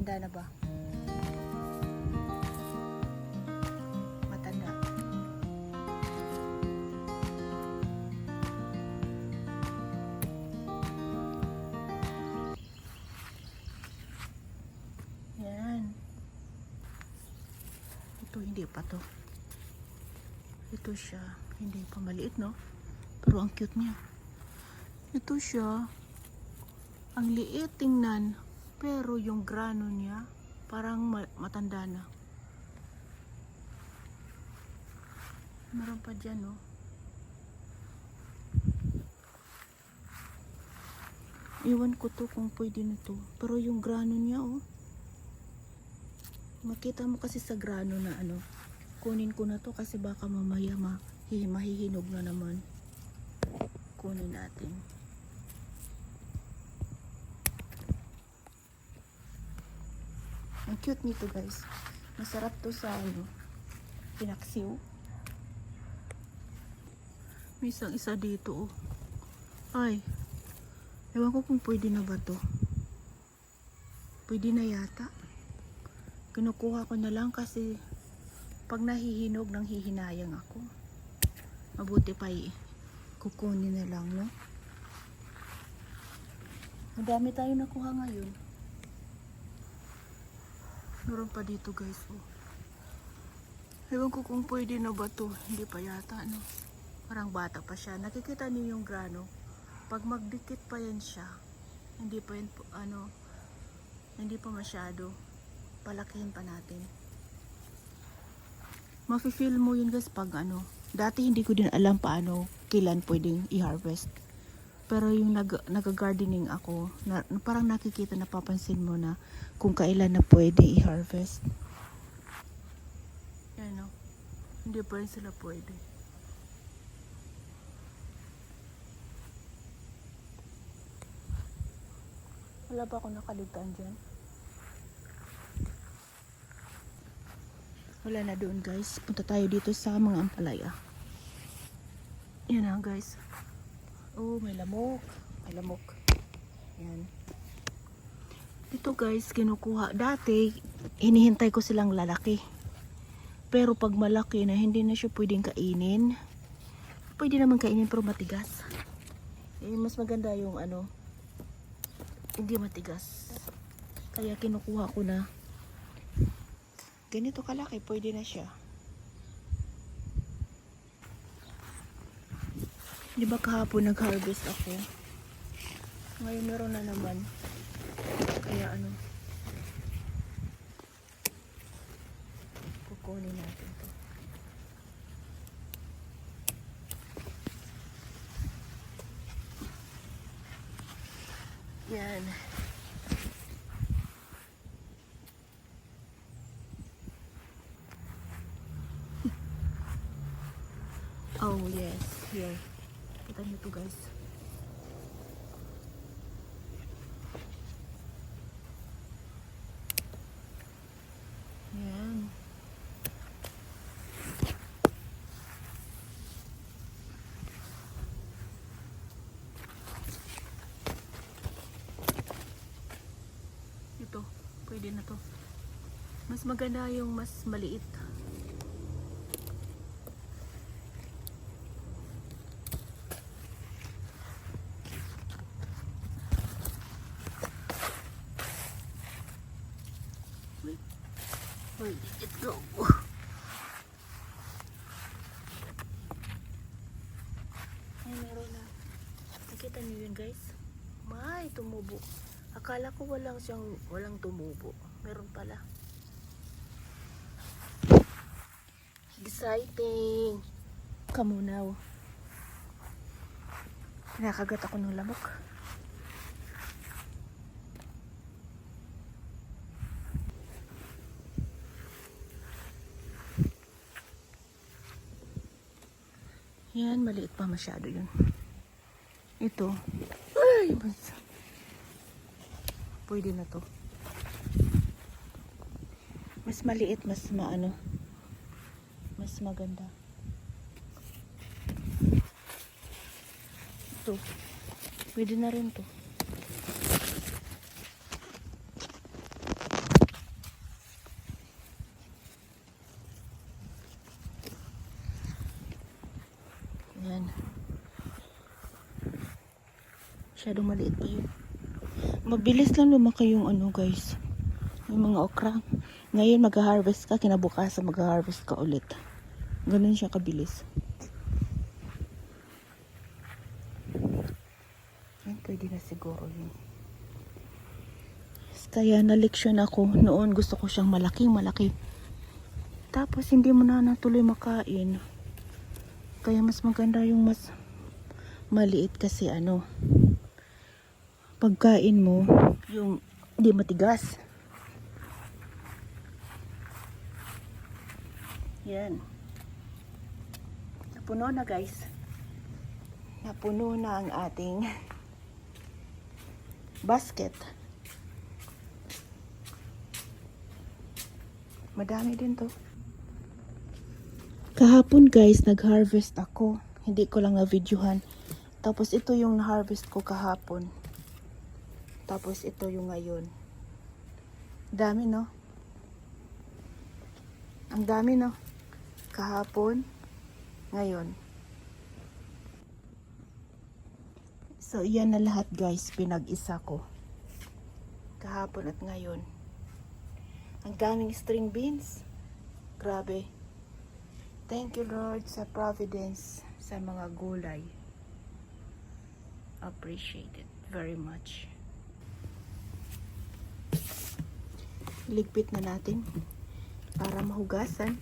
Matanda na ba? Matanda. Yan. Ito hindi pa to. Ito siya. Hindi pa maliit, no? Pero ang cute niya. Ito siya. Ang liit tingnan. Pero yung grano niya, parang matanda na. Meron pa dyan, no? Iwan ko to kung pwede na to. Pero yung grano niya, oh. Makita mo kasi sa grano na ano. Kunin ko na to kasi baka mamaya mahihinog na naman. Kunin natin. Ang cute nito, guys. Masarap to sa ano, pinaksiw. May isang isa dito, oh. Ay, ewan ko kung pwede na ba to. Pwede na yata. Kinukuha ko na lang kasi pag nahihinog nang hihinayang ako. Mabuti pa kukunin na lang, no? Madami tayo nakuha ngayon. Meron pa dito, guys, oh. Ewan ko kung pwede na ba to. Hindi pa yata, no? Parang bata pa siya. Nakikita niyo yung grano. Pag magdikit pa yan siya, hindi pa yan, ano, hindi pa masyado. Palakihin pa natin. Mafe-feel mo yun, guys, pag ano. Dati hindi ko din alam paano kailan pwedeng i-harvest. Pero yung nag-gardening ako, parang nakikita, napapansin mo na kung kailan na pwede i-harvest. Yan, no? Hindi pa rin sila pwede. Wala ba ako nakaligtaan dyan? Wala na doon, guys. Punta tayo dito sa mga ampalaya. Yan na, guys. Oh, may lamok. May lamok. Yan. Dito, guys, kinukuha. Dati, hinihintay ko silang lalaki. Pero pag malaki na, hindi na siya pwedeng kainin. Pwede naman kainin pero matigas. Eh, mas maganda yung ano, hindi matigas. Kaya kinukuha ko na. Ganito kalaki, pwede na siya. Di ba kahapon nag-harvest ako? Ngayon meron na naman. Kaya ano, kukunin natin to. Yan. Oh yes, here. Kita niyo to, guys. Yan. Ito, pwede na to. Mas maganda yung mas maliit. Wait, let's go. Ay, meron na. Nakita niyo yun, guys? May tumubo. Akala ko walang tumubo. Meron pala. Exciting. Kamunaw. Nakakagat ako ng lamok. Yan, maliit pa masyado yun. Ito. Ay, pwede na to. Mas maliit, mas maano. Mas maganda. Ito. Pwede na rin to. Yan. Masyadong maliit pa yun. Mabilis lang lumaki yung ano guys. Yung mga okra. Ngayon mag-harvest ka, kinabukasan mag-harvest ka ulit. Ganun siya kabilis. Yan, pwede na siguro yun. Kaya na-leksyon ako. Noon gusto ko siyang malaki. Tapos hindi mo na natuloy makain. Kaya mas maganda yung mas maliit kasi ano. Pagkain mo, yung hindi matigas. Yan. Napuno na guys. Napuno na ang ating basket. Madami din to. Kahapon guys, nag-harvest ako. Hindi ko lang na-videohan. Tapos ito yung na-harvest ko kahapon. Tapos ito yung ngayon. Dami no? Ang dami no? Kahapon, ngayon. So, yan na lahat guys, pinag-isa ko. Kahapon at ngayon. Ang daming string beans. Grabe. Thank you Lord sa providence sa mga gulay. Appreciate it very much. Ligpit na natin para mahugasan.